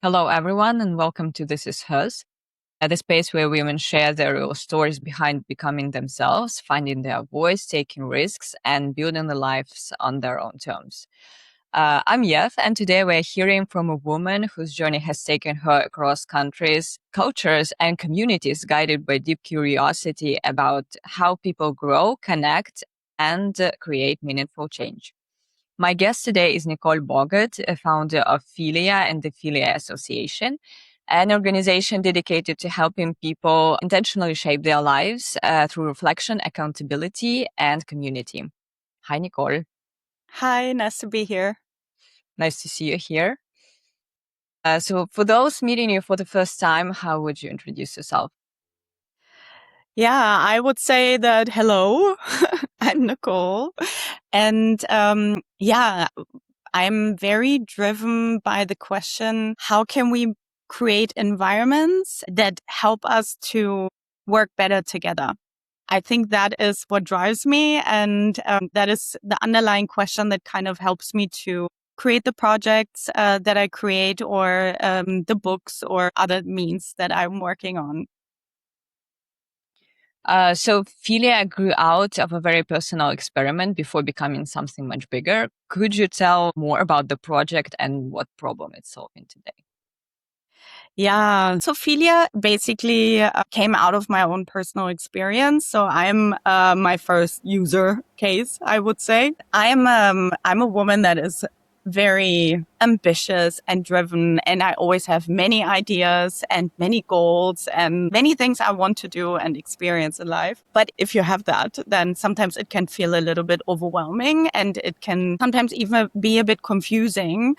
Hello, everyone, and welcome to This Is Hers, the space where women share their real stories behind becoming themselves, finding their voice, taking risks, and building their lives on their own terms. I'm Yev, and today we're hearing from a woman whose journey has taken her across countries, cultures, and communities, guided by deep curiosity about how people grow, connect, and create meaningful change. My guest today is Nicole Bogott, a founder of Philia and the Philia Association, an organization dedicated to helping people intentionally shape their lives through reflection, accountability, and community. Hi, Nicole. Hi, nice to be here. Nice to see you here. So for those meeting you for the first time, how would you introduce yourself? Yeah, I would say that hello, I'm Nicole. And I'm very driven by the question, how can we create environments that help us to work better together? I think that is what drives me. And that is the underlying question that kind of helps me to create the projects that I create or the books or other means that I'm working on. So Philia grew out of a very personal experiment before becoming something much bigger. Could you tell more about the project and what problem it's solving today? Yeah. So Philia basically came out of my own personal experience. So I'm my first user case, I would say. I'm a woman that is very ambitious and driven, and I always have many ideas and many goals and many things I want to do and experience in life. But if you have that, then sometimes it can feel a little bit overwhelming, and it can sometimes even be a bit confusing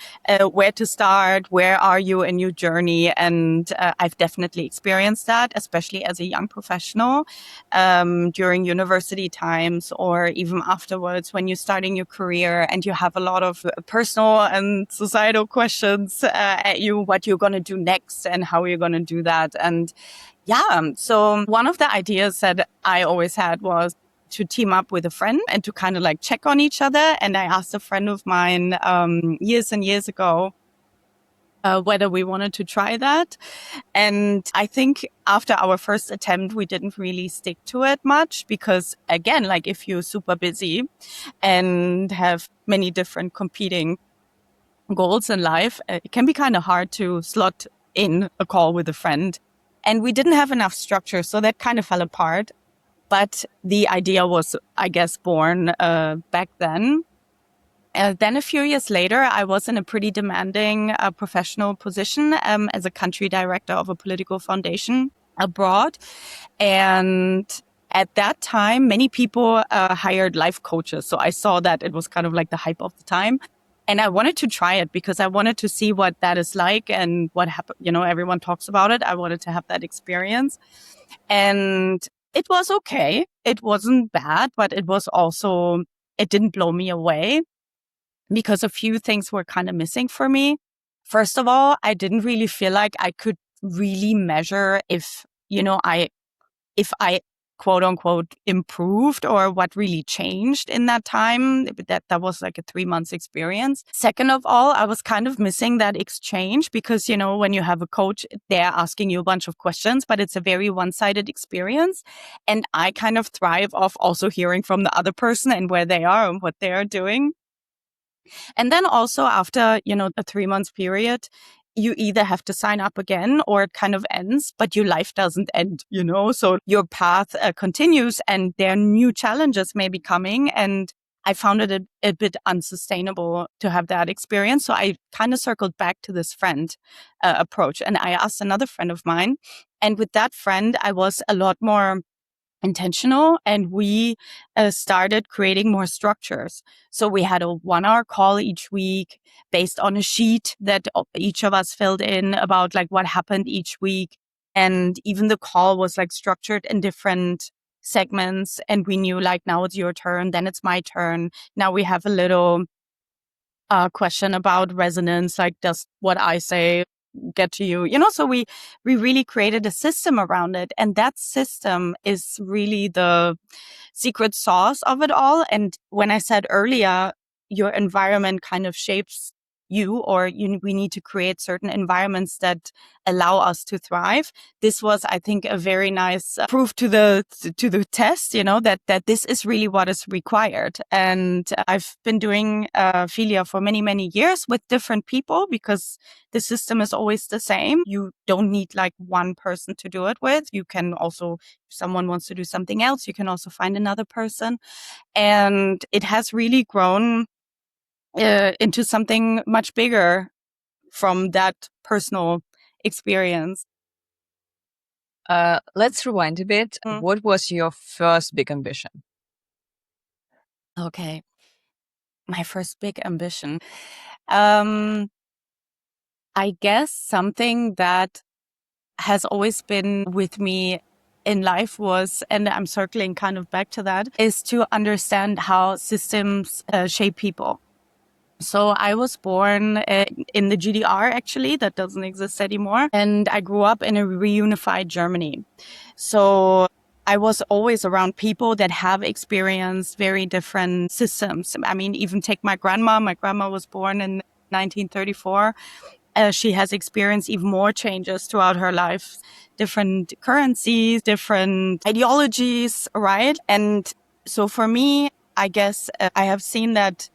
where to start, where are you in your journey. And I've definitely experienced that, especially as a young professional during university times or even afterwards when you're starting your career and you have a lot of personal and societal questions at you, what you're going to do next and how you're going to do that. And so one of the ideas that I always had was to team up with a friend and to kind of like check on each other. And I asked a friend of mine years and years ago whether we wanted to try that. And I think after our first attempt, we didn't really stick to it much because, again, like if you're super busy and have many different competing goals in life, it can be kind of hard to slot in a call with a friend. And we didn't have enough structure, so that kind of fell apart. But the idea was, I guess, born back then. Then a few years later, I was in a pretty demanding professional position as a country director of a political foundation abroad. And at that time, many people hired life coaches. So I saw that it was kind of like the hype of the time. And I wanted to try it because I wanted to see what that is like and what happened. You know, everyone talks about it. I wanted to have that experience. And it was okay. It wasn't bad, but it was also, it didn't blow me away because a few things were kind of missing for me. First of all, I didn't really feel like I could really measure if I quote unquote improved or what really changed in that time. That was like a 3 months experience. Second of all, I was kind of missing that exchange because, you know, when you have a coach, they're asking you a bunch of questions, but it's a very one-sided experience. And I kind of thrive off also hearing from the other person and where they are and what they are doing. And then also after, you know, a 3 month period, you either have to sign up again or it kind of ends, but your life doesn't end, you know? So your path continues and there are new challenges maybe coming. And I found it a bit unsustainable to have that experience. So I kind of circled back to this friend approach and I asked another friend of mine. And with that friend, I was a lot more intentional and we started creating more structures. So we had a 1 hour call each week based on a sheet that each of us filled in about like what happened each week. And even the call was like structured in different segments. And we knew like now it's your turn, then it's my turn. Now we have a little question about resonance, like does what I say get to you, you know? So we really created a system around it, and that system is really the secret sauce of it all. And when I said earlier, your environment kind of shapes we need to create certain environments that allow us to thrive. This was, I think, a very nice proof to the test, that this is really what is required. And I've been doing Philia for many, many years with different people because the system is always the same. You don't need like one person to do it with. You can also, if someone wants to do something else, you can also find another person. And it has really grown into something much bigger from that personal experience. Let's rewind a bit. What was your first big ambition? Okay. My first big ambition. I guess something that has always been with me in life was, and I'm circling kind of back to that, is to understand how systems shape people. So I was born in the GDR, actually, that doesn't exist anymore. And I grew up in a reunified Germany. So I was always around people that have experienced very different systems. I mean, even take my grandma. My grandma was born in 1934. She has experienced even more changes throughout her life, different currencies, different ideologies, right? And so for me, I guess I have seen that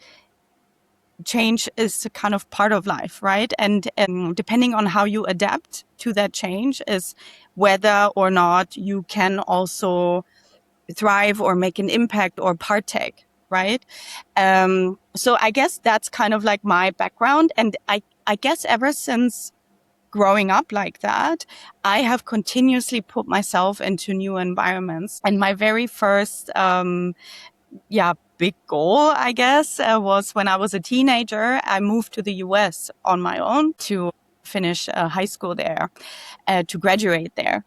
change is kind of part of life, right? And depending on how you adapt to that change is whether or not you can also thrive or make an impact or partake, right? So I guess that's kind of like my background. And I guess ever since growing up like that, I have continuously put myself into new environments. And my very first, big goal, I guess, was when I was a teenager. I moved to the US on my own to finish high school there, to graduate there.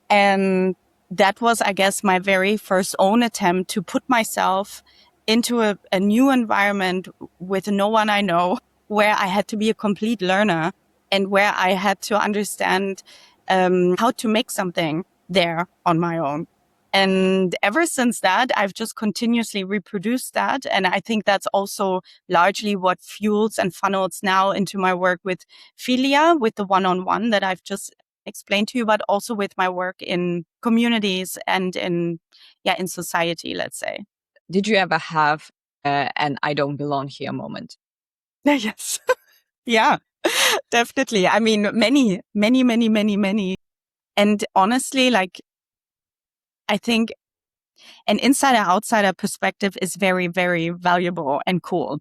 And that was, I guess, my very first own attempt to put myself into a new environment with no one I know, where I had to be a complete learner and where I had to understand how to make something there on my own. And ever since that, I've just continuously reproduced that. And I think that's also largely what fuels and funnels now into my work with Philia, with the one-on-one that I've just explained to you, but also with my work in communities and in society, let's say. Did you ever have an I don't belong here moment? Yes. Yeah, definitely. I mean, many, many, many, many, many. And honestly, like, I think an insider-outsider perspective is very, very valuable and cool.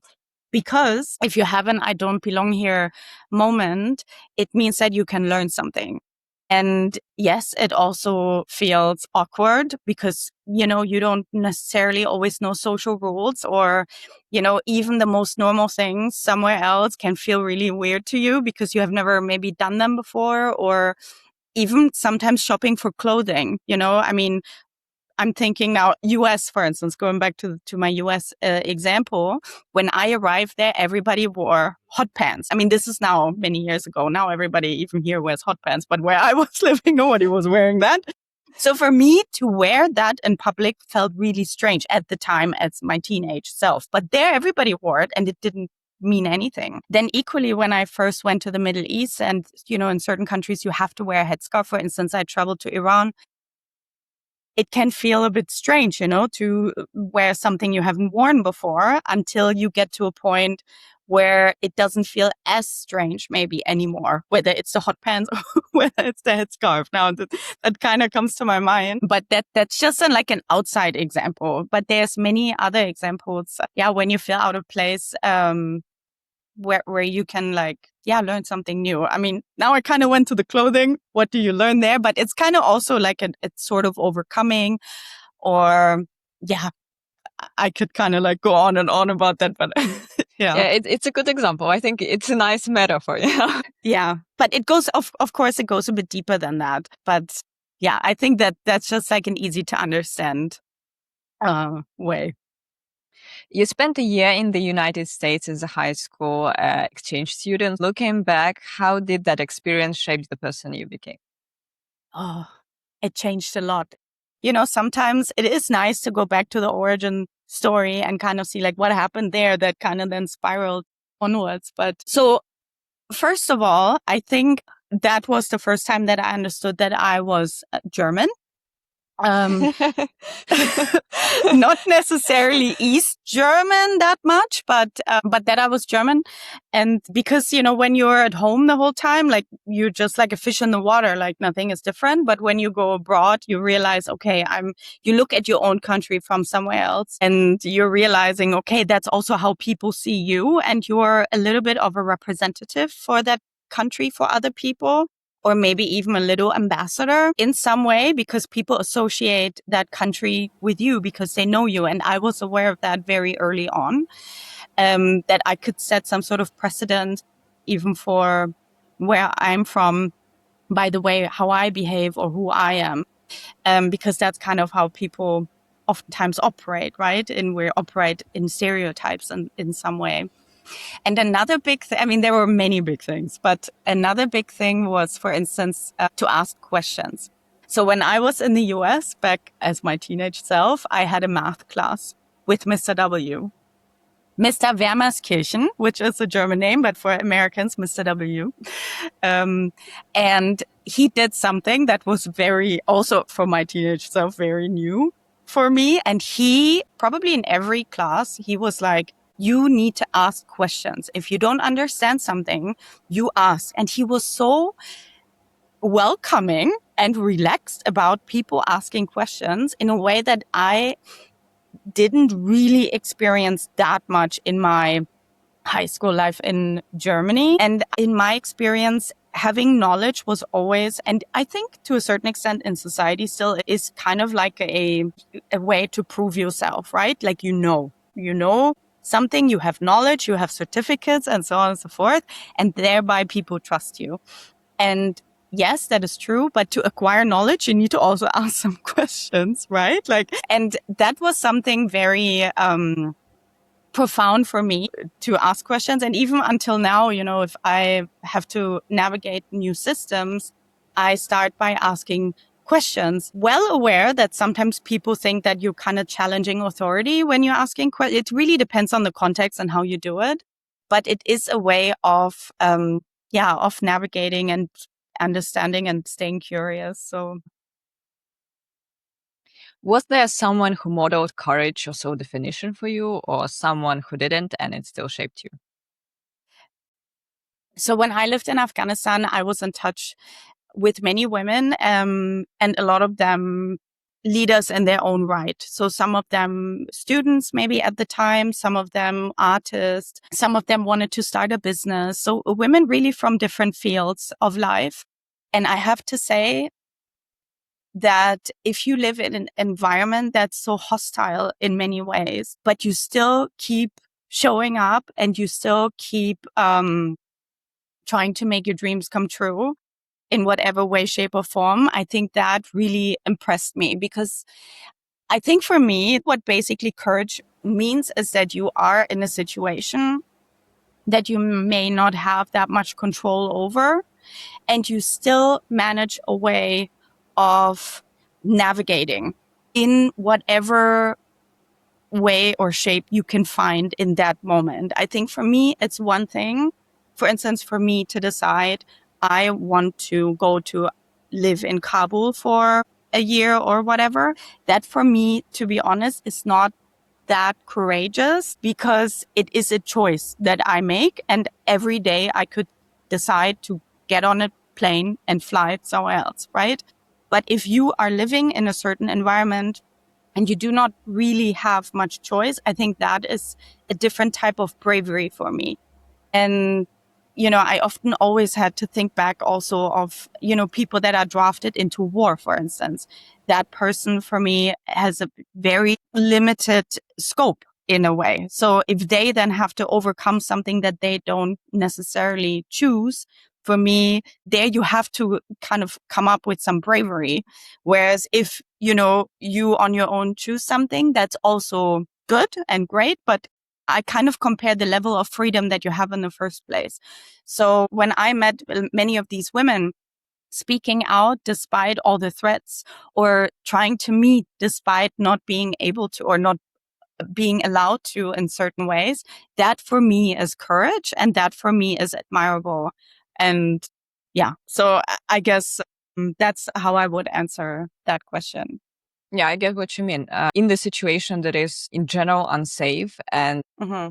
Because if you have an I don't belong here moment, it means that you can learn something. And yes, it also feels awkward because, you don't necessarily always know social rules, or, even the most normal things somewhere else can feel really weird to you because you have never maybe done them before, or even sometimes shopping for clothing. I mean, I'm thinking now, US, for instance, going back to my US example, when I arrived there, everybody wore hot pants. I mean, this is now many years ago. Now everybody even here wears hot pants, but where I was living, nobody was wearing that. So for me to wear that in public felt really strange at the time as my teenage self. But there, everybody wore it and it didn't mean anything. Then equally, when I first went to the Middle East and, in certain countries, you have to wear a headscarf. For instance, I traveled to Iran. It can feel a bit strange, to wear something you haven't worn before until you get to a point where it doesn't feel as strange maybe anymore, whether it's the hot pants or whether it's the headscarf. Now that kind of comes to my mind, but that's just like an outside example. But there's many other examples. Yeah, when you feel out of place, where you can learn something new. I mean, now I kind of went to the clothing. What do you learn there? But it's kind of also like it's sort of overcoming, or I could kind of go on and on about that, but Yeah, it's a good example. I think it's a nice metaphor. Yeah. Yeah, but it goes, of course, it goes a bit deeper than that. But yeah, I think that's just like an easy to understand way. You spent a year in the United States as a high school exchange student. Looking back, how did that experience shape the person you became? Oh, it changed a lot. Sometimes it is nice to go back to the origin story and kind of see what happened there that kind of then spiraled onwards. But so first of all, I think that was the first time that I understood that I was German. Not necessarily East German that much, but that I was German. And because, when you're at home the whole time, like you're just like a fish in the water, like nothing is different. But when you go abroad, you realize, okay, you look at your own country from somewhere else and you're realizing, okay, that's also how people see you. And you're a little bit of a representative for that country for other people, or maybe even a little ambassador in some way, because people associate that country with you because they know you. And I was aware of that very early on, that I could set some sort of precedent even for where I'm from by the way how I behave or who I am, because that's kind of how people oftentimes operate, right? And we operate in stereotypes in some way. And another big thing, I mean, there were many big things, but another big thing was, for instance, to ask questions. So when I was in the US back as my teenage self, I had a math class with Mr. W. Mr. Wermerskirchen, which is a German name, but for Americans, Mr. W. And he did something that was also for my teenage self, very new for me. And he probably in every class, he was like, you need to ask questions. If you don't understand something, you ask. And he was so welcoming and relaxed about people asking questions in a way that I didn't really experience that much in my high school life in Germany. And in my experience, having knowledge was always, and I think to a certain extent in society still, is kind of like a way to prove yourself, right? Like, you know something, you have knowledge, you have certificates and so on and so forth. And thereby people trust you. And yes, that is true. But to acquire knowledge, you need to also ask some questions, right? And that was something very, profound for me to ask questions. And even until now, if I have to navigate new systems, I start by asking questions, well aware that sometimes people think that you're kind of challenging authority when you're asking questions. It really depends on the context and how you do it. But it is a way of navigating and understanding and staying curious. So Was there someone who modeled courage or soul definition for you, or someone who didn't and it still shaped you? So when I lived in Afghanistan, I was in touch with many women, and a lot of them leaders in their own right. So some of them students, maybe at the time, some of them artists, some of them wanted to start a business. So women really from different fields of life. And I have to say that if you live in an environment that's so hostile in many ways, but you still keep showing up and you still keep trying to make your dreams come true in whatever way, shape, or form, I think that really impressed me, because I think for me, what basically courage means is that you are in a situation that you may not have that much control over, and you still manage a way of navigating in whatever way or shape you can find in that moment. I think for me, it's one thing, for instance, for me to decide I want to go to live in Kabul for a year or whatever. That for me, to be honest, is not that courageous, because it is a choice that I make. And every day I could decide to get on a plane and fly somewhere else, right? But if you are living in a certain environment and you do not really have much choice, I think that is a different type of bravery for me. And, I often always had to think back also of, people that are drafted into war, for instance. That person for me has a very limited scope in a way. So if they then have to overcome something that they don't necessarily choose, for me, there you have to kind of come up with some bravery. Whereas if, you on your own choose something, that's also good and great, but I kind of compare the level of freedom that you have in the first place. So when I met many of these women speaking out despite all the threats, or trying to meet despite not being able to, or not being allowed to in certain ways, that for me is courage, and that for me is admirable. And yeah, so I guess that's how I would answer that question. Yeah, I get what you mean. In the situation that is in general unsafe and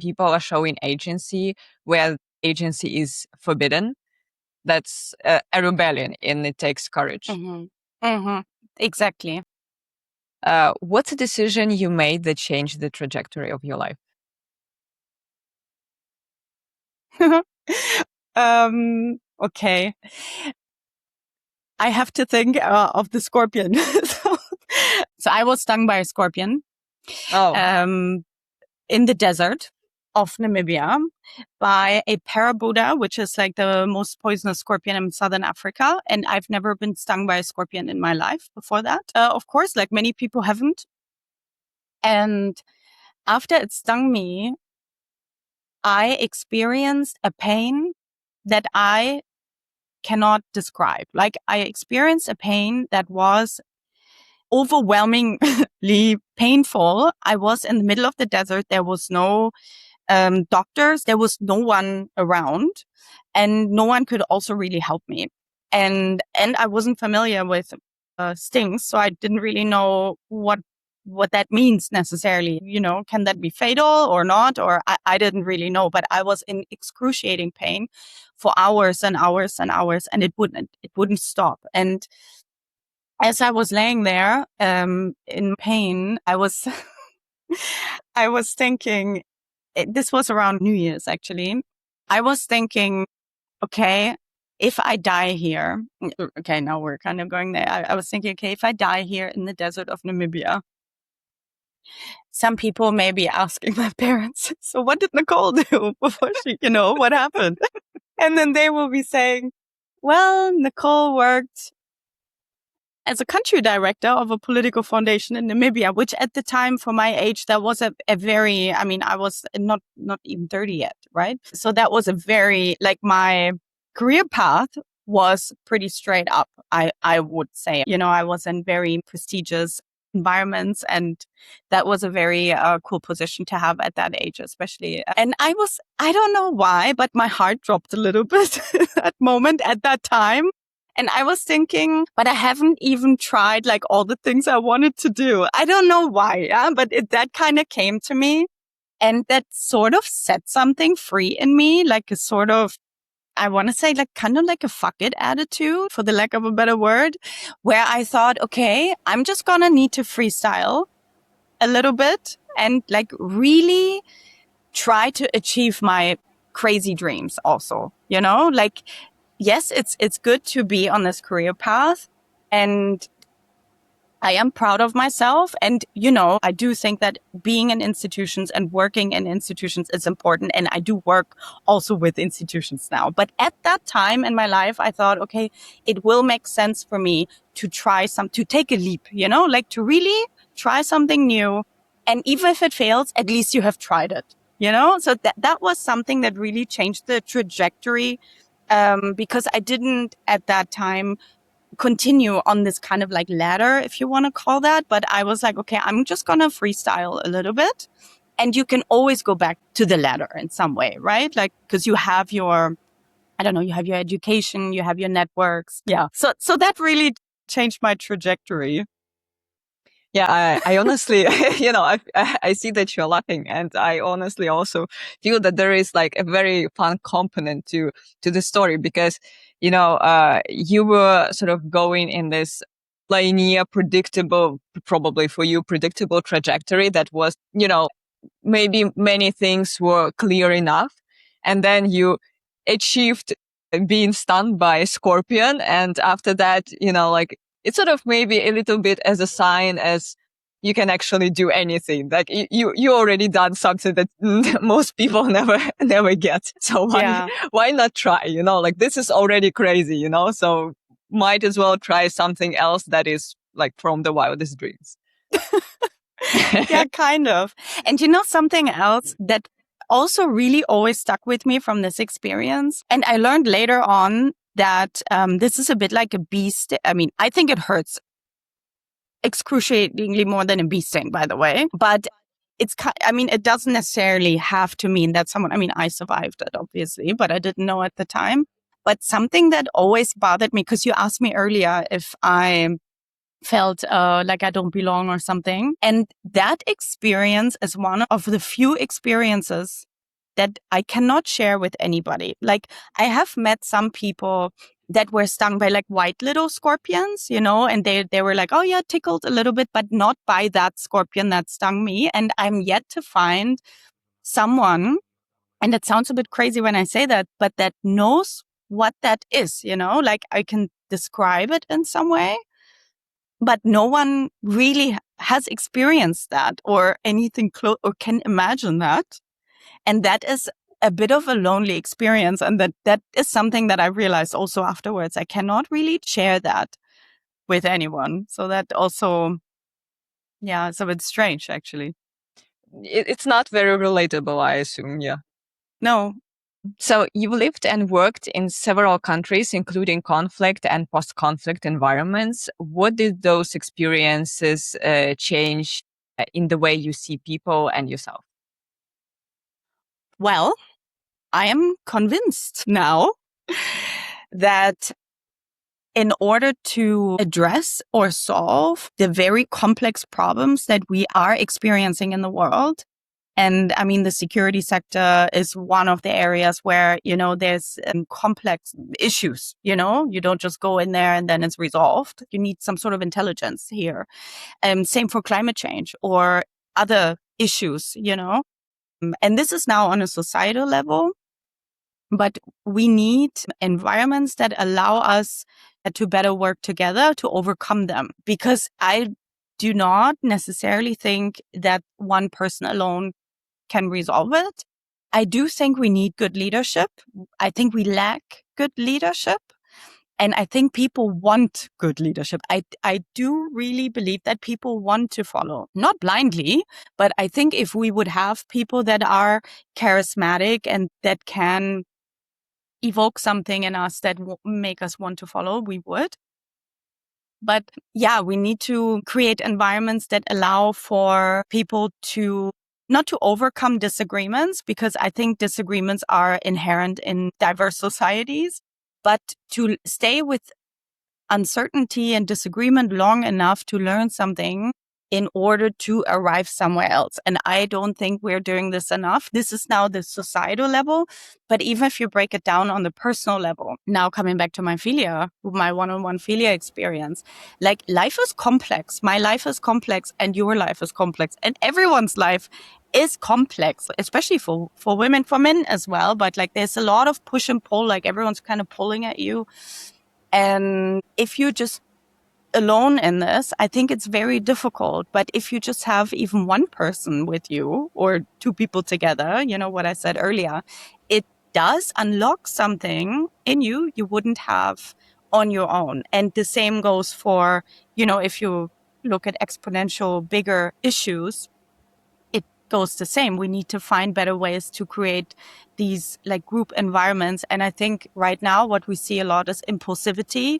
people are showing agency where agency is forbidden, that's a rebellion and it takes courage. Exactly. What's a decision you made that changed the trajectory of your life? Okay. I have to think of the scorpion. So I was stung by a scorpion Oh, in the desert of Namibia by a parabuda, which is like the most poisonous scorpion in southern Africa. And I've never been stung by a scorpion in my life before that. Of course, like many people haven't. And after it stung me, I experienced a pain that I cannot describe. Like I experienced a pain that was overwhelmingly painful. I was in the middle of the desert. There was no doctors. There was no one around, and no one could also really help me. And I wasn't familiar with stings, so I didn't really know what that means necessarily. Can that be fatal or not? Or I didn't really know, but I was in excruciating pain for hours and hours and hours, and it wouldn't stop. And as I was laying there in pain, I was I was thinking, this was around New Year's actually. I was thinking, okay, if I die here, okay, now we're kind of going there. I was thinking, okay, if I die here in the desert of Namibia, some people may be asking my parents, so what did Nicole do before she, what happened? And then they will be saying, well, Nicole worked as a country director of a political foundation in Namibia, which at the time for my age, that was a very, I was not even 30 yet, right? So that was a very, like my career path was pretty straight up, I would say. I was in very prestigious environments, and that was a very cool position to have at that age, especially. And I don't know why, but my heart dropped a little bit at that moment, at that time. And I was thinking, but I haven't even tried like all the things I wanted to do. I don't know why, but that kind of came to me, and that sort of set something free in me, like a sort of, I want to say like kind of like a fuck it attitude, for the lack of a better word, where I thought, okay, I'm just going to need to freestyle a little bit and like really try to achieve my crazy dreams also, like, yes, it's good to be on this career path, and I am proud of myself. And, I do think that being in institutions and working in institutions is important. And I do work also with institutions now. But at that time in my life, I thought, okay, it will make sense for me to to take a leap, like to really try something new. And even if it fails, at least you have tried it, So that was something that really changed the trajectory. Because I didn't at that time continue on this kind of like ladder, if you want to call that. But I was like, okay, I'm just going to freestyle a little bit. And you can always go back to the ladder in some way, right? Like, because you have your, I don't know, you have your education, you have your networks. Yeah. So that really changed my trajectory. yeah. I honestly, I see that you're laughing, and I honestly also feel that there is like a very fun component to the story, because you were sort of going in this linear, predictable, probably for you, predictable trajectory that was, maybe many things were clear enough. And then you achieved being stung by a scorpion. And after that, like it's sort of maybe a little bit as a sign as you can actually do anything. Like you already done something that most people never get. So why not try? Like this is already crazy, so might as well try something else that is like from the wildest dreams. Yeah, kind of. And something else that also really always stuck with me from this experience, and I learned later on that this is a bit like a bee sting. I think it hurts excruciatingly more than a bee sting, by the way. But it doesn't necessarily have to mean that someone, I survived it, obviously, but I didn't know at the time. But something that always bothered me, because you asked me earlier if I felt like I don't belong or something. And that experience is one of the few experiences that I cannot share with anybody. Like, I have met some people that were stung by like white little scorpions, and they were like, oh yeah, tickled a little bit, but not by that scorpion that stung me. And I'm yet to find someone, and it sounds a bit crazy when I say that, but that knows what that is, like I can describe it in some way, but no one really has experienced that or anything close or can imagine that. And that is a bit of a lonely experience. And that is something that I realized also afterwards. I cannot really share that with anyone. So that also, yeah, it's a bit strange, actually. It's not very relatable, I assume. Yeah. No. So you lived and worked in several countries, including conflict and post-conflict environments. What did those experiences change in the way you see people and yourself? Well, I am convinced now that in order to address or solve the very complex problems that we are experiencing in the world, and the security sector is one of the areas where, there's complex issues, you don't just go in there and then it's resolved. You need some sort of intelligence here. Same for climate change or other issues, and this is now on a societal level. But we need environments that allow us to better work together to overcome them, because I do not necessarily think that one person alone can resolve it. I do think we need good leadership. I think we lack good leadership. And I think people want good leadership. I do really believe that people want to follow, not blindly, but I think if we would have people that are charismatic and that can evoke something in us that make us want to follow, we would. But yeah, we need to create environments that allow for people to not to overcome disagreements, because I think disagreements are inherent in diverse societies, but to stay with uncertainty and disagreement long enough to learn something in order to arrive somewhere else. And I don't think we're doing this enough. This is now the societal level. But even if you break it down on the personal level, now coming back to my one-on-one Philia experience, like, life is complex. My life is complex and your life is complex and everyone's life is complex, especially for women, for men as well. But like, there's a lot of push and pull, like everyone's kind of pulling at you. And if you just alone in this, I think it's very difficult. But if you just have even one person with you or two people together, what I said earlier, it does unlock something in you wouldn't have on your own. And the same goes for, if you look at exponential bigger issues, it goes the same. We need to find better ways to create these like group environments. And I think right now what we see a lot is impulsivity,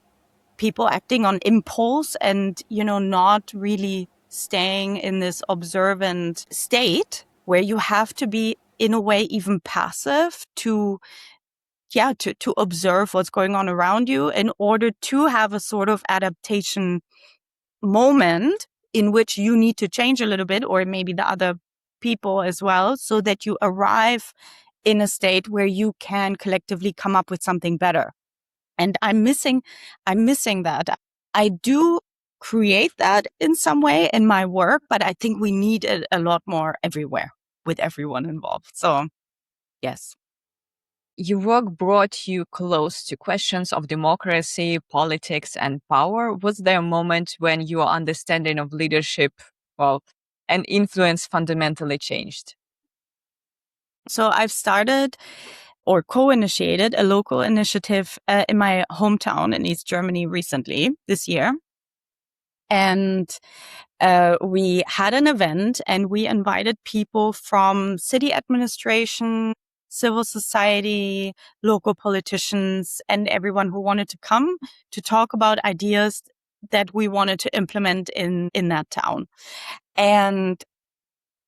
people acting on impulse and, not really staying in this observant state where you have to be in a way even passive to observe what's going on around you in order to have a sort of adaptation moment in which you need to change a little bit, or maybe the other people as well, so that you arrive in a state where you can collectively come up with something better. And I'm missing that. I do create that in some way in my work, but I think we need it a lot more everywhere with everyone involved. So, yes. Your work brought you close to questions of democracy, politics, and power. Was there a moment when your understanding of leadership, and influence fundamentally changed? So I've started or co-initiated a local initiative in my hometown in East Germany recently this year. And we had an event and we invited people from city administration, civil society, local politicians, and everyone who wanted to come to talk about ideas that we wanted to implement in that town. And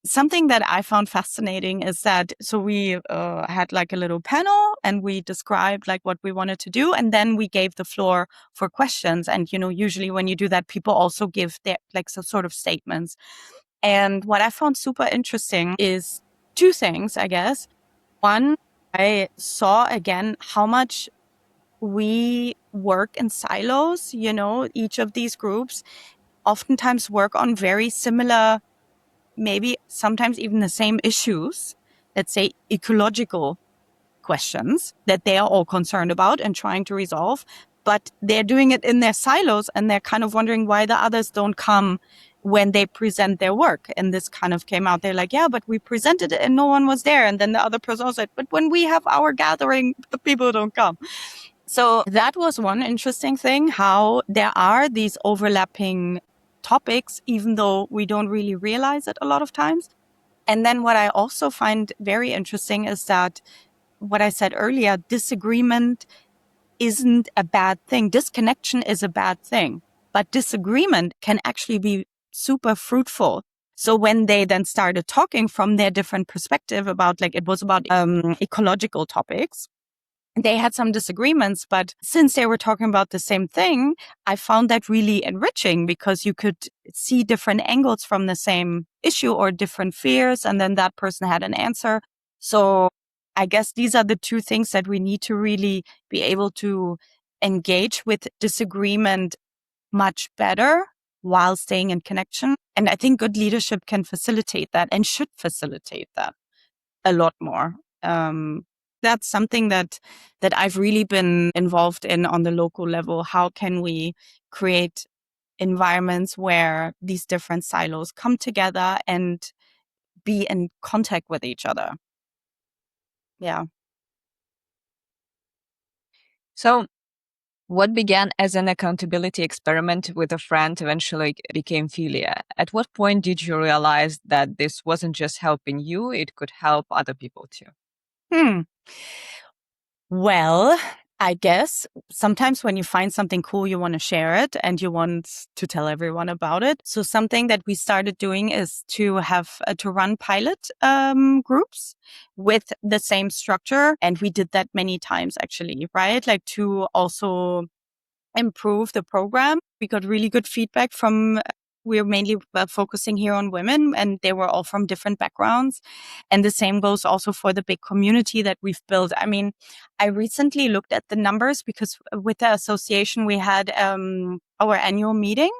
something that I found fascinating is that, so we had like a little panel and we described like what we wanted to do. And then we gave the floor for questions. And, usually when you do that, people also give their like some sort of statements. And what I found super interesting is two things, I guess. One, I saw again how much we work in silos, each of these groups oftentimes work on very similar, maybe sometimes even the same issues, let's say ecological questions that they are all concerned about and trying to resolve, but they're doing it in their silos and they're kind of wondering why the others don't come when they present their work. And this kind of came out. They're like, yeah, but we presented it and no one was there. And then the other person said, but when we have our gathering, the people don't come. So that was one interesting thing, how there are these overlapping topics, even though we don't really realize it a lot of times. And then what I also find very interesting is that what I said earlier, disagreement isn't a bad thing. Disconnection is a bad thing, but disagreement can actually be super fruitful. So when they then started talking from their different perspective about, like, it was about ecological topics, they had some disagreements, but since they were talking about the same thing, I found that really enriching because you could see different angles from the same issue or different fears. And then that person had an answer. So I guess these are the two things that we need to really be able to engage with disagreement much better while staying in connection. And I think good leadership can facilitate that and should facilitate that a lot more. That's something that I've really been involved in on the local level. How can we create environments where these different silos come together and be in contact with each other? Yeah. So, what began as an accountability experiment with a friend eventually became Philia. At what point did you realize that this wasn't just helping you, it could help other people too? Hmm. Well, I guess sometimes when you find something cool, you want to share it and you want to tell everyone about it. So something that we started doing is to have to run pilot groups with the same structure. And we did that many times actually, right? Like to also improve the program. We got really good feedback from, we're mainly focusing here on women and they were all from different backgrounds. And the same goes also for the big community that we've built. I mean, I recently looked at the numbers because with the association, we had our annual meeting.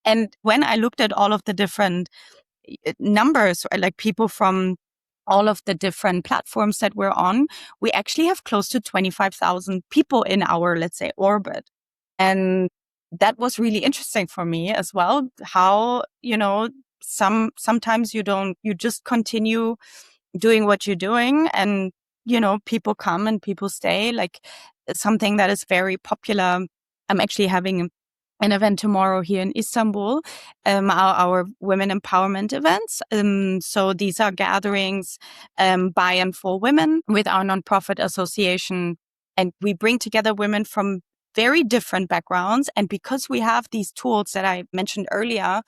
And when I looked at all of the different numbers, like people from all of the different platforms that we're on, we actually have close to 25,000 people in our, let's say, orbit. And that was really interesting for me as well, how, sometimes you just continue doing what you're doing and, people come and people stay. Like something that is very popular. I'm actually having an event tomorrow here in Istanbul, our women empowerment events. So these are gatherings by and for women with our nonprofit association. And we bring together women from very different backgrounds. And because we have these tools that I mentioned earlier,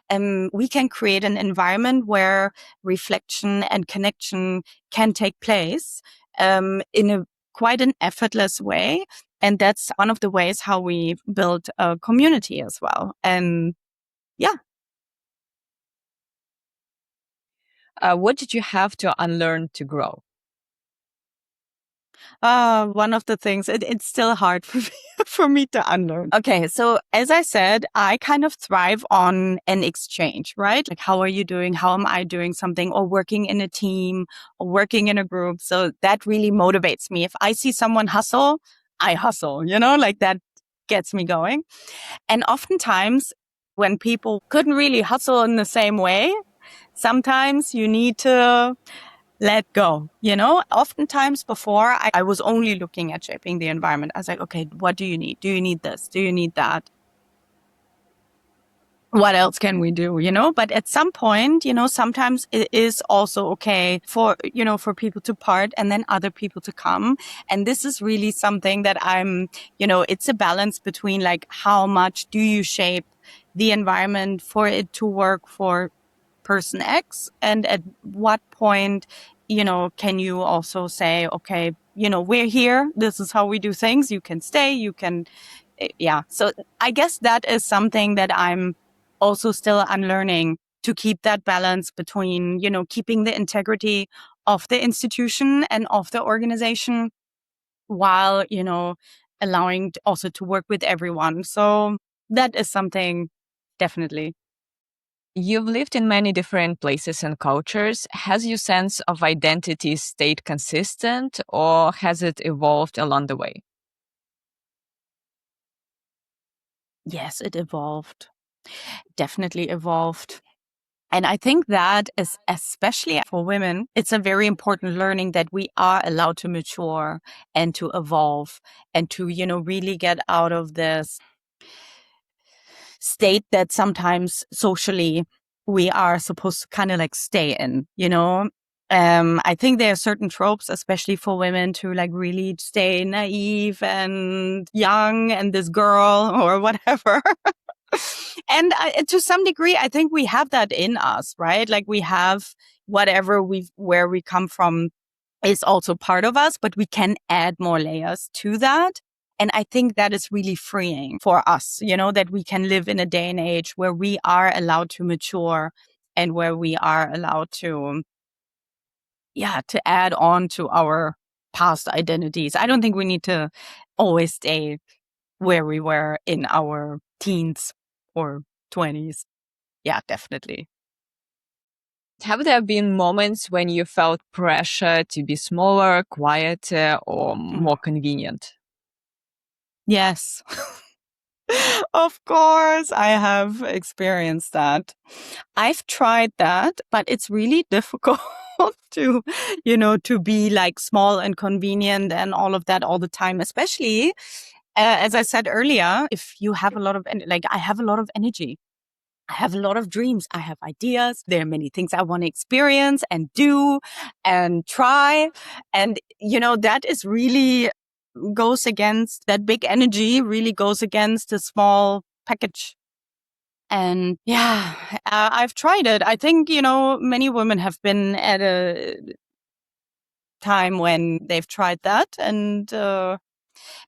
we can create an environment where reflection and connection can take place in a quite an effortless way. And that's one of the ways how we build a community as well. And yeah. What did you have to unlearn to grow? One of the things, it's still hard for me, for me to unlearn. Okay, so as I said, I kind of thrive on an exchange, right? Like, how are you doing? How am I doing something? Or working in a team or working in a group. So that really motivates me. If I see someone hustle, I hustle, like that gets me going. And oftentimes when people couldn't really hustle in the same way, sometimes you need to let go. Oftentimes before I was only looking at shaping the environment. I was like, okay, what do you need? Do you need this? Do you need that? What else can we do? But at some point, sometimes it is also okay for, for people to part and then other people to come. And this is really something that it's a balance between like, how much do you shape the environment for it to work for person X? And at what point, can you also say, okay, we're here. This is how we do things. You can stay. You can, yeah. So I guess that is something that I'm also still unlearning, to keep that balance between, keeping the integrity of the institution and of the organization while, allowing also to work with everyone. So that is something definitely. You've lived in many different places and cultures. Has your sense of identity stayed consistent or has it evolved along the way? Yes, it evolved. Definitely evolved. And I think that is, especially for women, it's a very important learning that we are allowed to mature and to evolve and to, really get out of this state that sometimes socially we are supposed to kind of like stay in. I think there are certain tropes, especially for women, to like really stay naive and young and this girl or whatever. And to some degree, I think we have that in us, right? Like we have whatever where we come from is also part of us, but we can add more layers to that. And I think that is really freeing for us, that we can live in a day and age where we are allowed to mature and where we are allowed to, yeah, to add on to our past identities. I don't think we need to always stay where we were in our teens or 20s. Yeah, definitely. Have there been moments when you felt pressure to be smaller, quieter, or Mm. more convenient? Yes. Of course, I have experienced that. I've tried that, but it's really difficult to, to be like small and convenient and all of that all the time, especially as I said earlier, if you have a lot of, like, I have a lot of energy. I have a lot of dreams. I have ideas. There are many things I want to experience and do and try. And, that is really goes against that big energy, really goes against the small package. And yeah, I've tried it. I think, many women have been at a time when they've tried that. And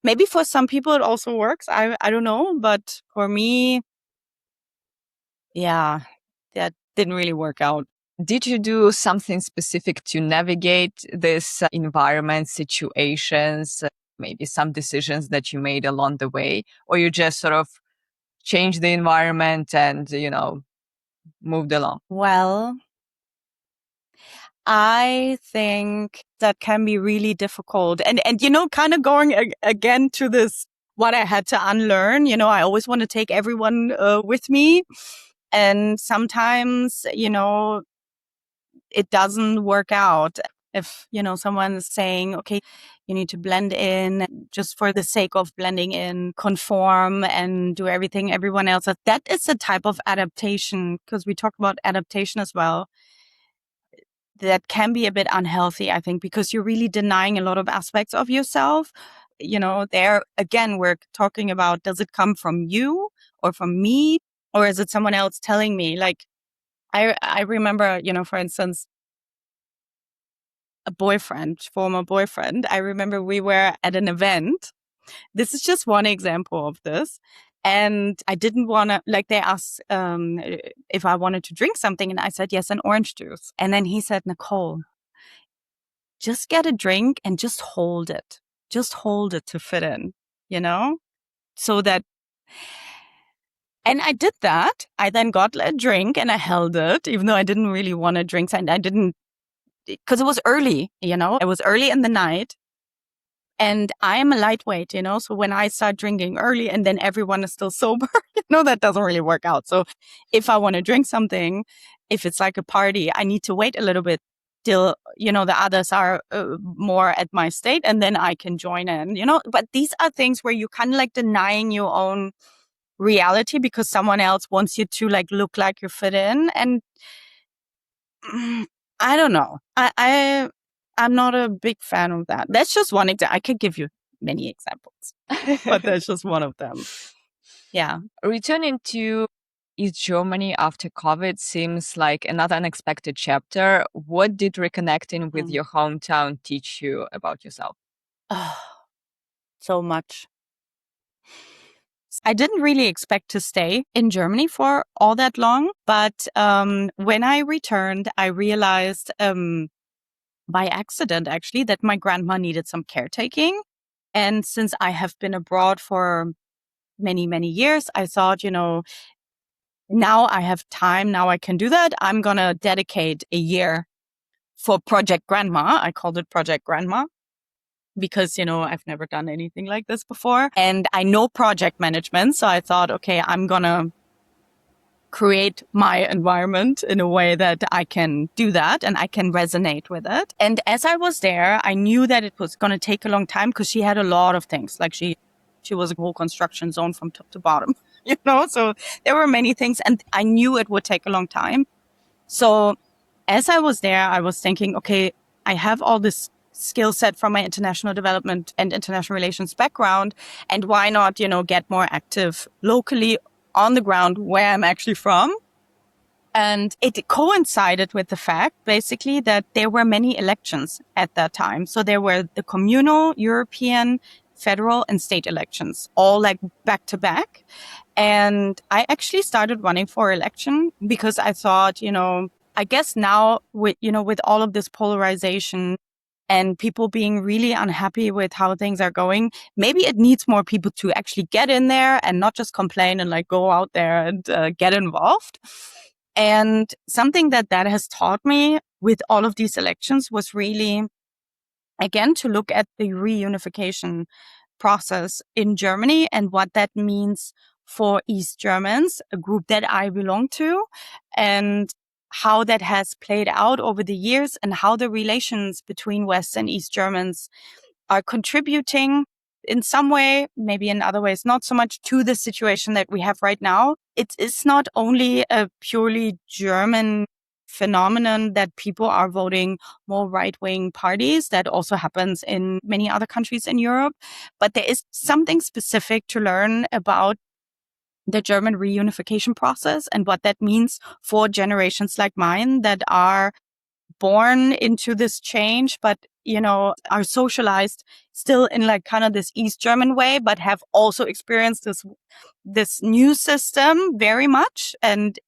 maybe for some people it also works. I don't know. But for me, yeah, that didn't really work out. Did you do something specific to navigate this environment situations, maybe some decisions that you made along the way, or you just sort of changed the environment and, moved along? Well, I think that can be really difficult. And kind of going again to this, what I had to unlearn, I always want to take everyone with me. And sometimes, it doesn't work out. If, someone is saying, okay, you need to blend in just for the sake of blending in, conform and do everything everyone else does. That is a type of adaptation, because we talk about adaptation as well. That can be a bit unhealthy, I think, because you're really denying a lot of aspects of yourself. There again, we're talking about, does it come from you or from me, or is it someone else telling me? Like, I remember, for instance, a former boyfriend. I remember we were at an event. This is just one example of this. And I didn't want to, like, they asked if I wanted to drink something. And I said, yes, an orange juice. And then he said, Nicole, just get a drink and just hold it. Just hold it to fit in, so that. And I did that. I then got a drink and I held it, even though I didn't really want to drink. And I didn't, because it was early, it was early in the night. And I am a lightweight, so when I start drinking early and then everyone is still sober, that doesn't really work out. So if I want to drink something, if it's like a party, I need to wait a little bit till, the others are more at my state, and then I can join in, But these are things where you kind of like denying your own reality because someone else wants you to like look like you fit in. And I don't know. I'm not a big fan of that. That's just one example. I could give you many examples, but that's just one of them. Yeah. Returning to East Germany after COVID seems like another unexpected chapter. What did reconnecting with Mm. your hometown teach you about yourself? Oh, so much. I didn't really expect to stay in Germany for all that long, but when I returned, I realized by accident actually that my grandma needed some caretaking. And since I have been abroad for many, many years, I thought, now I have time, now I can do that. I'm going to dedicate a year for Project Grandma. I called it Project Grandma because, I've never done anything like this before. And I know project management. So I thought, okay, I'm going to create my environment in a way that I can do that and I can resonate with it. And as I was there, I knew that it was going to take a long time because she had a lot of things. Like she was a whole construction zone from top to bottom, so there were many things and I knew it would take a long time. So as I was there, I was thinking, okay, I have all this skill set from my international development and international relations background. And why not, get more active locally on the ground where I'm actually from? And it coincided with the fact, basically, that there were many elections at that time. So there were the communal, European, federal, and state elections, all like back to back. And I actually started running for election because I thought, I guess now with all of this polarization and people being really unhappy with how things are going, maybe it needs more people to actually get in there and not just complain and like go out there and get involved. And something that has taught me with all of these elections was really, again, to look at the reunification process in Germany and what that means for East Germans, a group that I belong to, and how that has played out over the years and how the relations between West and East Germans are contributing in some way, maybe in other ways, not so much to the situation that we have right now. It is not only a purely German phenomenon that people are voting more right-wing parties. That also happens in many other countries in Europe. But there is something specific to learn about the German reunification process and what that means for generations like mine that are born into this change, but, are socialized still in like kind of this East German way, but have also experienced this new system very much. And,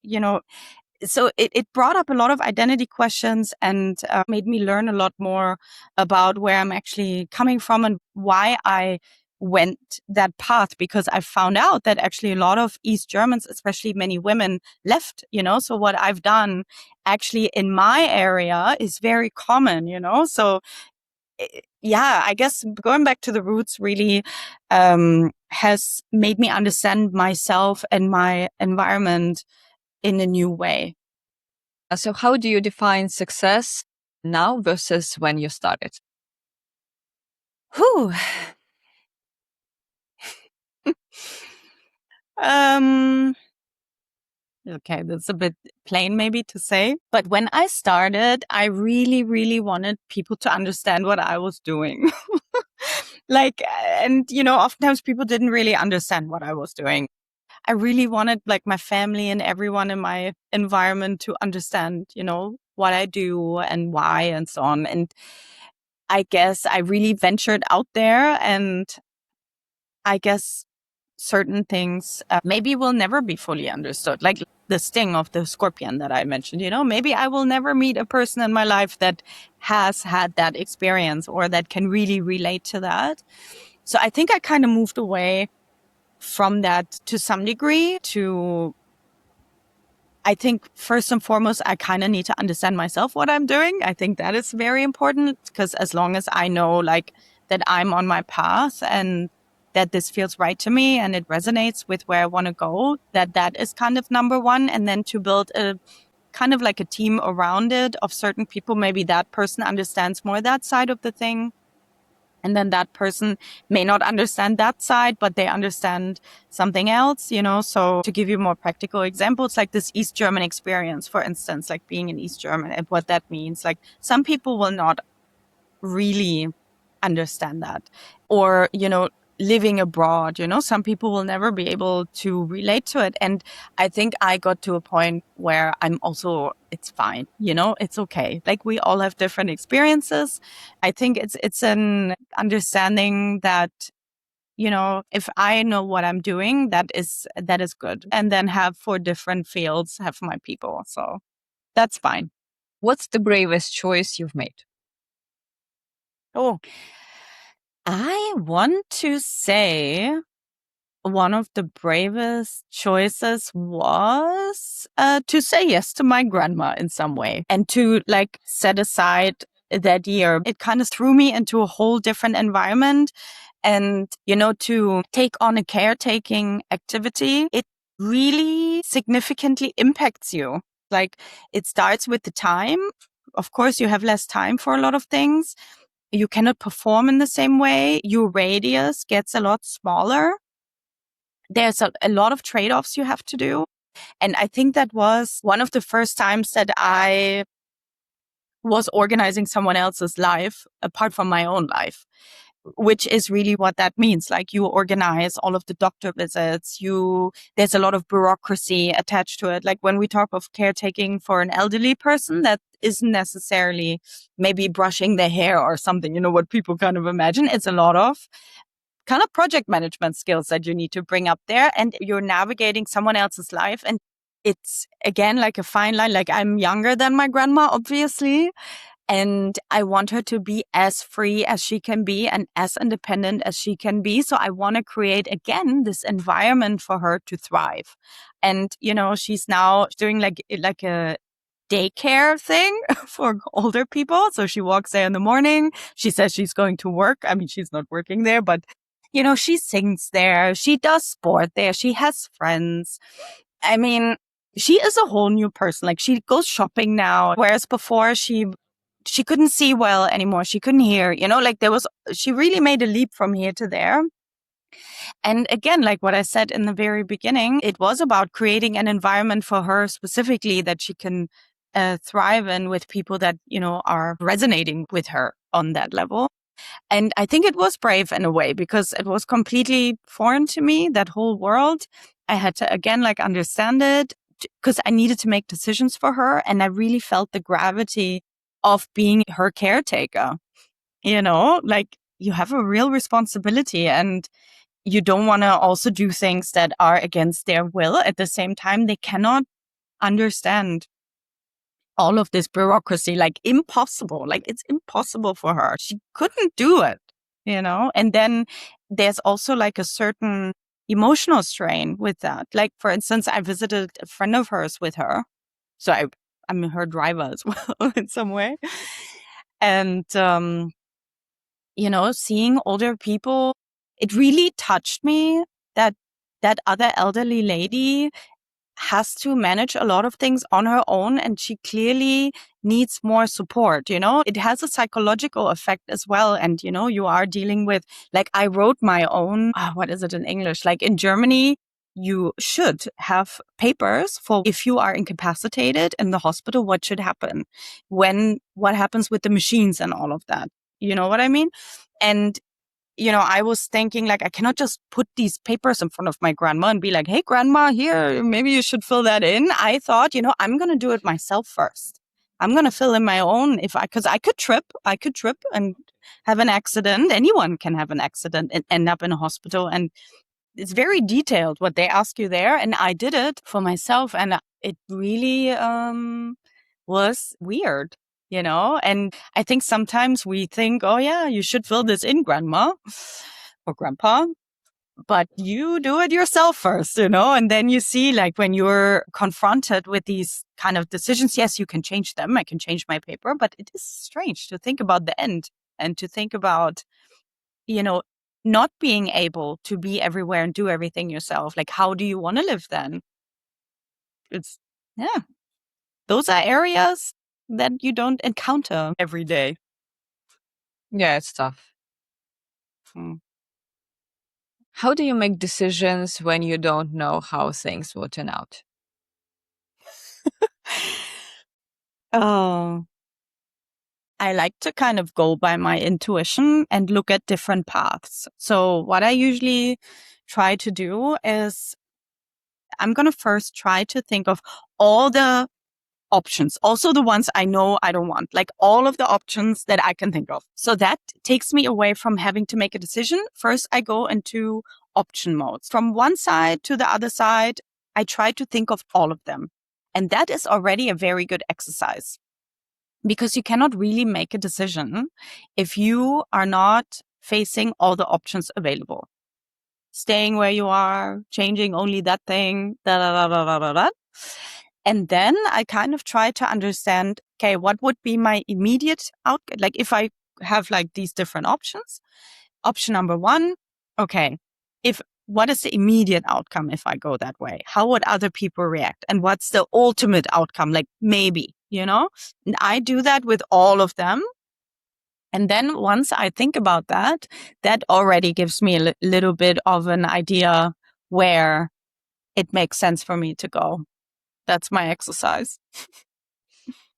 so it brought up a lot of identity questions and made me learn a lot more about where I'm actually coming from and why I went that path, because I found out that actually a lot of East Germans, especially many women, left, so what I've done actually in my area is very common, so yeah, I guess going back to the roots really has made me understand myself and my environment in a new way. So, how do you define success now versus when you started? Whew. um, okay, that's a bit plain maybe to say, but when I started, I really, really wanted people to understand what I was doing. Like, and oftentimes people didn't really understand what I was doing. I really wanted like my family and everyone in my environment to understand, what I do and why and so on. And I guess I really ventured out there, and I guess certain things maybe will never be fully understood. Like the sting of the scorpion that I mentioned, maybe I will never meet a person in my life that has had that experience or that can really relate to that. So I think I kind of moved away from that to some degree to, I think first and foremost, I kind of need to understand myself what I'm doing. I think that is very important because as long as I know like that I'm on my path and that this feels right to me and it resonates with where I want to go, that is kind of number one. And then to build a kind of like a team around it of certain people, maybe that person understands more that side of the thing. And then that person may not understand that side, but they understand something else, So to give you more practical examples, like this East German experience, for instance, like being in East German and what that means. Like some people will not really understand that. Or, living abroad, some people will never be able to relate to it. And I think I got to a point where I'm also, it's fine, it's okay. Like we all have different experiences. I think it's an understanding that, if I know what I'm doing, that is good. And then have for different fields, have my people. So that's fine. What's the bravest choice you've made? Oh, I want to say one of the bravest choices was to say yes to my grandma in some way and to like set aside that year. It kind of threw me into a whole different environment. And, to take on a caretaking activity, it really significantly impacts you. Like it starts with the time. Of course, you have less time for a lot of things. You cannot perform in the same way. Your radius gets a lot smaller. There's a lot of trade-offs you have to do. And I think that was one of the first times that I was organizing someone else's life apart from my own life, which is really what that means. Like you organize all of the doctor visits, there's a lot of bureaucracy attached to it. Like when we talk of caretaking for an elderly person, that isn't necessarily maybe brushing their hair or something, what people kind of imagine. It's a lot of kind of project management skills that you need to bring up there, and you're navigating someone else's life. And it's again like a fine line. Like I'm younger than my grandma, obviously, and I want her to be as free as she can be and as independent as she can be. So I want to create again this environment for her to thrive. And she's now doing like a daycare thing for older people. So she walks there in the morning. She says she's going to work. I mean, she's not working there, but she sings there. She does sport there. She has friends. I mean, she is a whole new person. Like she goes shopping now, whereas before she couldn't see well anymore. She couldn't hear, like she really made a leap from here to there. And again, like what I said in the very beginning, it was about creating an environment for her specifically that she can thrive in with people that, are resonating with her on that level. And I think it was brave in a way because it was completely foreign to me, that whole world. I had to, again, like understand it because I needed to make decisions for her. And I really felt the gravity of being her caretaker. Like you have a real responsibility and you don't want to also do things that are against their will. At the same time, they cannot understand all of this bureaucracy, like impossible. Like it's impossible for her. She couldn't do it, and then there's also like a certain emotional strain with that. Like, for instance, I visited a friend of hers with her. So I'm her driver as well in some way. And, seeing older people, it really touched me that that other elderly lady has to manage a lot of things on her own, and she clearly needs more support. It has a psychological effect as well. And, you are dealing with, like, I wrote my own, what is it in English? Like in Germany, you should have papers for if you are incapacitated in the hospital, what should happen, what happens with the machines and all of that. You know what I mean? And I was thinking like, I cannot just put these papers in front of my grandma and be like, hey, grandma, here, maybe you should fill that in. I thought, I'm going to do it myself first. I'm going to fill in my own because I could trip and have an accident. Anyone can have an accident and end up in a hospital. And it's very detailed what they ask you there. And I did it for myself. And it really was weird. And I think sometimes we think, oh yeah, you should fill this in, grandma or grandpa, but you do it yourself first, and then you see, like, when you're confronted with these kind of decisions, yes, you can change them. I can change my paper, but it is strange to think about the end and to think about, not being able to be everywhere and do everything yourself. Like, how do you want to live then? Yeah. Those are areas that you don't encounter every day. Yeah, it's tough. Hmm. How do you make decisions when you don't know how things will turn out? Oh, I like to kind of go by my intuition and look at different paths. So what I usually try to do is I'm going to first try to think of all the options, also the ones I know I don't want, like all of the options that I can think of. So that takes me away from having to make a decision. First, I go into option modes. From one side to the other side, I try to think of all of them. And that is already a very good exercise because you cannot really make a decision if you are not facing all the options available. Staying where you are, changing only that thing, da da da da da da da. And then I kind of try to understand, okay, what would be my immediate outcome? Like if I have like these different options, option number one, okay, what is the immediate outcome if I go that way? How would other people react? And what's the ultimate outcome? Like maybe, and I do that with all of them. And then once I think about that, that already gives me a little bit of an idea where it makes sense for me to go. That's my exercise.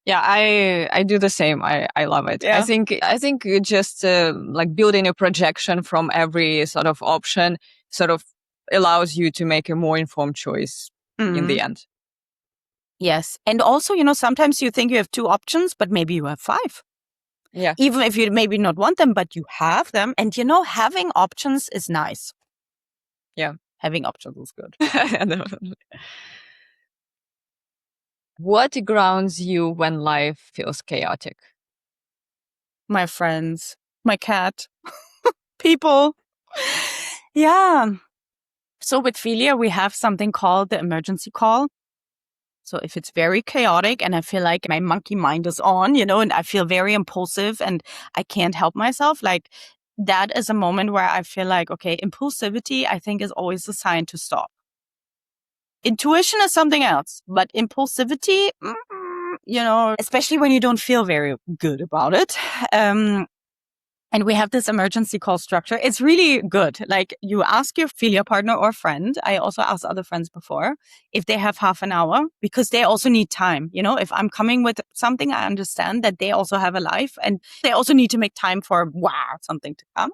Yeah, I do the same. I love it. Yeah. I think you just like building a projection from every sort of option sort of allows you to make a more informed choice in the end. Yes. And also, sometimes you think you have two options, but maybe you have five. Yeah. Even if you maybe not want them, but you have them. And having options is nice. Yeah. Having options is good. What grounds you when life feels chaotic? My friends, my cat, people. Yeah. So with Philia, we have something called the emergency call. So if it's very chaotic and I feel like my monkey mind is on, and I feel very impulsive and I can't help myself, like that is a moment where I feel like, okay, impulsivity, I think is always a sign to stop. Intuition is something else, but impulsivity, especially when you don't feel very good about it. And we have this emergency call structure. It's really good. Like you ask your Philia partner or friend. I also asked other friends before if they have half an hour because they also need time. If I'm coming with something, I understand that they also have a life and they also need to make time for something to come.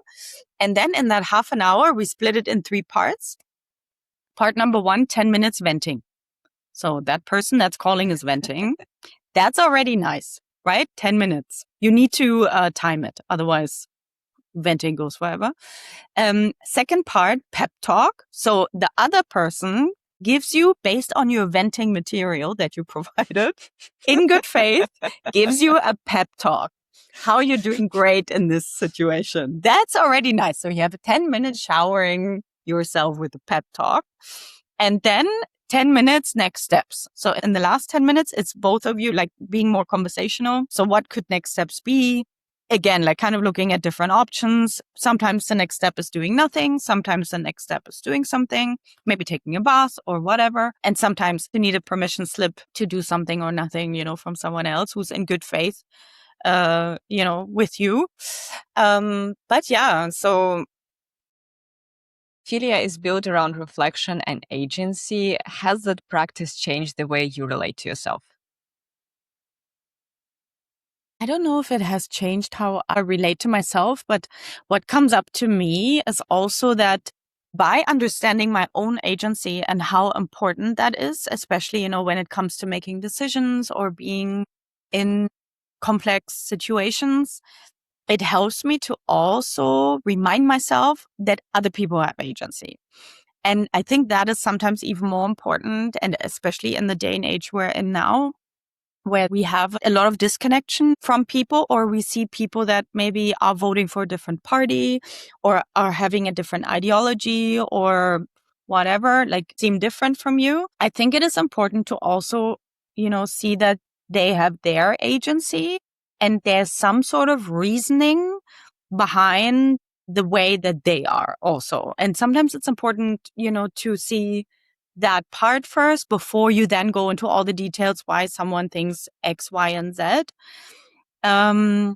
And then in that half an hour, we split it in 3 parts. Part number 1, 10 minutes venting. So that person that's calling is venting. That's already nice, right? 10 minutes. You need to time it. Otherwise, venting goes forever. Second part, pep talk. So the other person gives you, based on your venting material that you provided, in good faith, gives you a pep talk. How you're doing great in this situation. That's already nice. So you have a 10-minute showering yourself with a pep talk. And then 10 minutes, next steps. So in the last 10 minutes, it's both of you like being more conversational. So what could next steps be? Again, like kind of looking at different options. Sometimes the next step is doing nothing. Sometimes the next step is doing something, maybe taking a bath or whatever. And sometimes you need a permission slip to do something or nothing, from someone else who's in good faith, with you. But yeah, so Philia is built around reflection and agency. Has that practice changed the way you relate to yourself? I don't know if it has changed how I relate to myself, but what comes up to me is also that by understanding my own agency and how important that is, especially, when it comes to making decisions or being in complex situations, it helps me to also remind myself that other people have agency. And I think that is sometimes even more important, and especially in the day and age we're in now, where we have a lot of disconnection from people, or we see people that maybe are voting for a different party or are having a different ideology or whatever, like seem different from you. I think it is important to also, see that they have their agency and there's some sort of reasoning behind the way that they are also. And sometimes it's important, to see that part first before you then go into all the details why someone thinks X, Y, and Z. Yeah,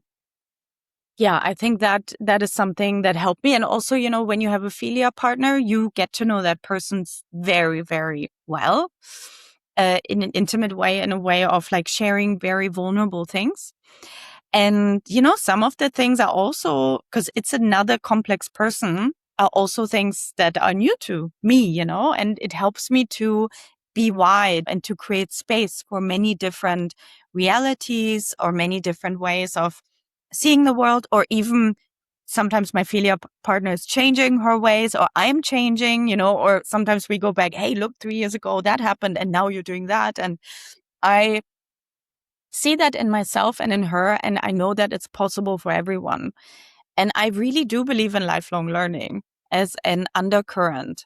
I think that is something that helped me. And also, when you have a Philia partner, you get to know that person's very, very well, in an intimate way, in a way of like sharing very vulnerable things. And, some of the things are also, because it's another complex person, are also things that are new to me, and it helps me to be wide and to create space for many different realities or many different ways of seeing the world, or even sometimes my Philia partner is changing her ways or I'm changing, or sometimes we go back, hey, look, 3 years ago that happened and now you're doing that. And I see that in myself and in her, and I know that it's possible for everyone. And I really do believe in lifelong learning as an undercurrent.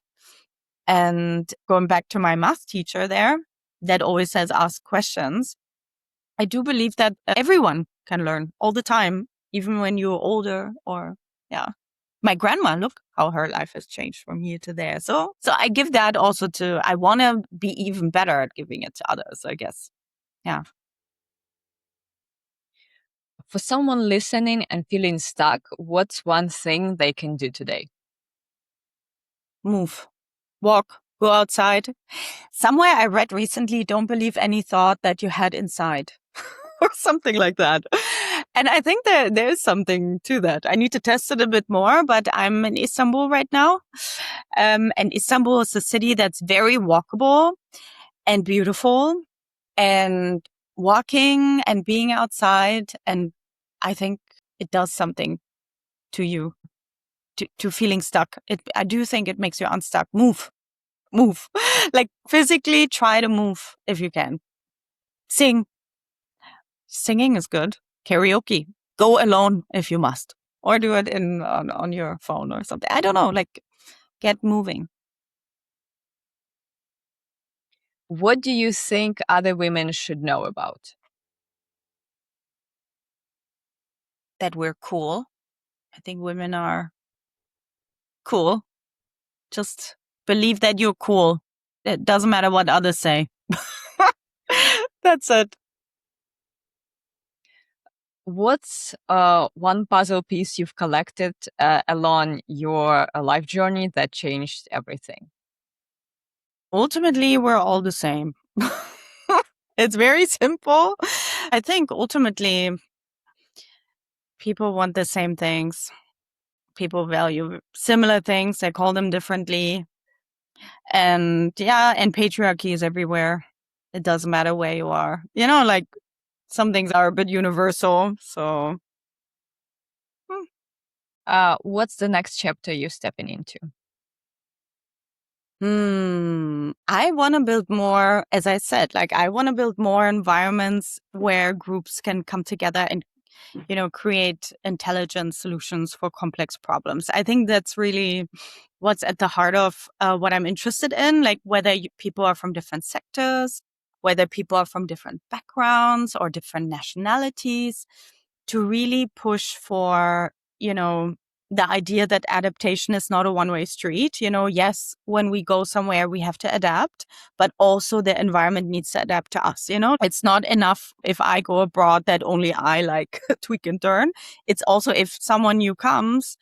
And going back to my math teacher there, that always says ask questions. I do believe that everyone can learn all the time, even when you're older or, yeah. My grandma, look how her life has changed from here to there. So I give that also I want to be even better at giving it to others, I guess. Yeah. For someone listening and feeling stuck, what's one thing they can do today? Move, walk, go outside. Somewhere I read recently, don't believe any thought that you had inside or something like that. And I think there's something to that. I need to test it a bit more, but I'm in Istanbul right now. And Istanbul is a city that's very walkable and beautiful, and walking and being outside. And I think it does something to you, to feeling stuck. I do think it makes you unstuck. Move. Like physically try to move if you can. Singing is good. Karaoke. Go alone if you must, or do it on your phone or something. I don't know, like get moving. What do you think other women should know about? That we're cool. I think women are cool. Just believe that you're cool. It doesn't matter what others say. That's it. What's one puzzle piece you've collected along your life journey that changed everything? Ultimately, we're all the same. It's very simple. I think ultimately people want the same things. People value similar things. They call them differently. And and patriarchy is everywhere. It doesn't matter where you are. Like some things are a bit universal. So What's the next chapter you're stepping into? I want to build more, as I said, like I want to build more environments where groups can come together and, create intelligent solutions for complex problems. I think that's really what's at the heart of what I'm interested in, like whether people are from different sectors, whether people are from different backgrounds or different nationalities, to really push for, the idea that adaptation is not a one-way street. Yes, when we go somewhere, we have to adapt, but also the environment needs to adapt to us. It's not enough if I go abroad that only I like tweak and turn. It's also if someone new comes,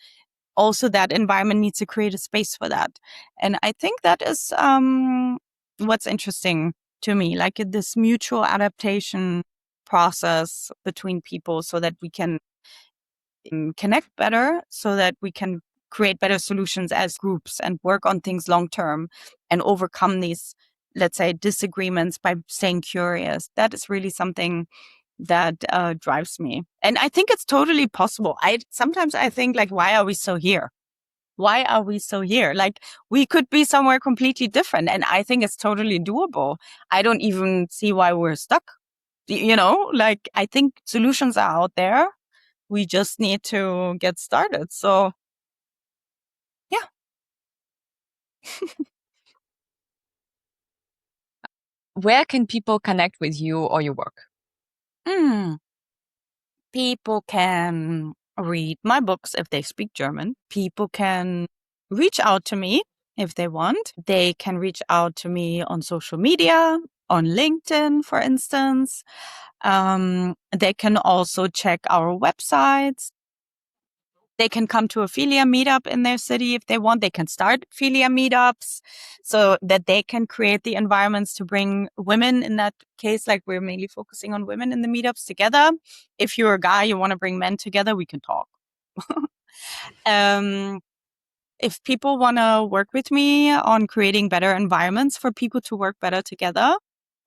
also that environment needs to create a space for that. And I think that is what's interesting to me, like this mutual adaptation process between people so that we can connect better, so that we can create better solutions as groups and work on things long term and overcome these, let's say, disagreements by staying curious. That is really something that drives me. And I think it's totally possible. Sometimes I think, like, why are we so here? Why are we so here? Like, we could be somewhere completely different. And I think it's totally doable. I don't even see why we're stuck. Like, I think solutions are out there. We just need to get started. So, yeah. Where can people connect with you or your work? Mm. People can read my books if they speak German. People can reach out to me if they want. They can reach out to me on social media, on LinkedIn, for instance. They can also check our websites. They can come to a Philia meetup in their city if they want. They can start Philia meetups so that they can create the environments to bring women. In that case, like we're mainly focusing on women in the meetups together. If you're a guy, you want to bring men together, we can talk. If people want to work with me on creating better environments for people to work better together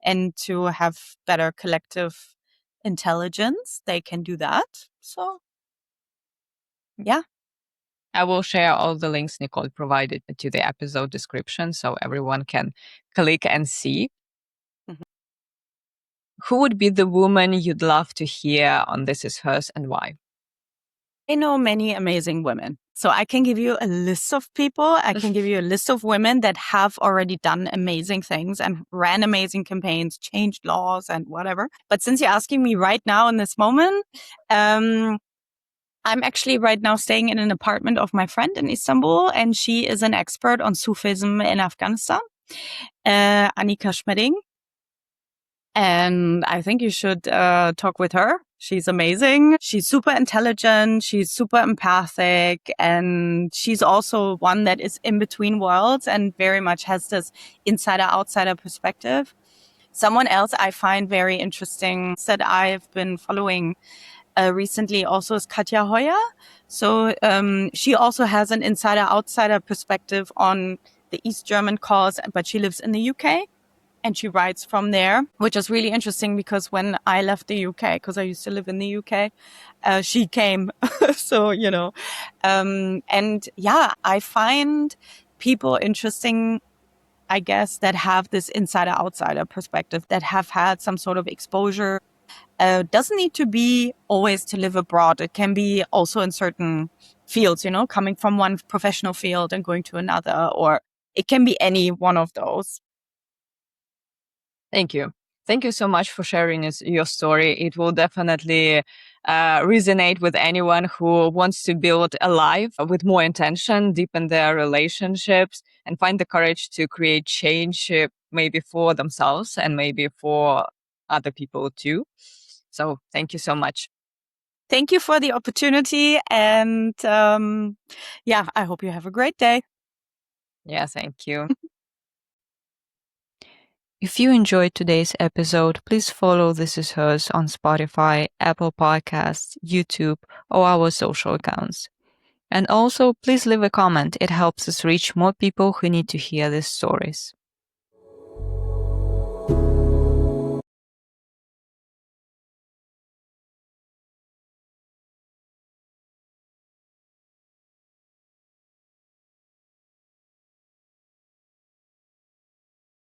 and to have better collective intelligence, they can do that. So, yeah. I will share all the links Nicole provided to the episode description so everyone can click and see. Mhm. Who would be the woman you'd love to hear on This Is Hers and why? I know many amazing women. So I can give you a list of people. I can give you a list of women that have already done amazing things and ran amazing campaigns, changed laws and whatever. But since you're asking me right now in this moment, I'm actually right now staying in an apartment of my friend in Istanbul, and she is an expert on Sufism in Afghanistan, Annika Schmedding. And I think you should talk with her. She's amazing. She's super intelligent. She's super empathic. And she's also one that is in between worlds and very much has this insider-outsider perspective. Someone else I find very interesting that I've been following recently also is Katja Hoyer. So she also has an insider-outsider perspective on the East German cause, but she lives in the UK. And she writes from there, which is really interesting because when I left the UK, because I used to live in the UK, she came. So, and yeah, I find people interesting, I guess, that have this insider-outsider perspective, that have had some sort of exposure. Doesn't need to be always to live abroad. It can be also in certain fields, coming from one professional field and going to another, or it can be any one of those. Thank you. Thank you so much for sharing your story. It will definitely resonate with anyone who wants to build a life with more intention, deepen their relationships, and find the courage to create change, maybe for themselves and maybe for other people too. So thank you so much. Thank you for the opportunity. And yeah, I hope you have a great day. Yeah, thank you. If you enjoyed today's episode, please follow This Is Hers on Spotify, Apple Podcasts, YouTube, or our social accounts. And also, please leave a comment. It helps us reach more people who need to hear these stories.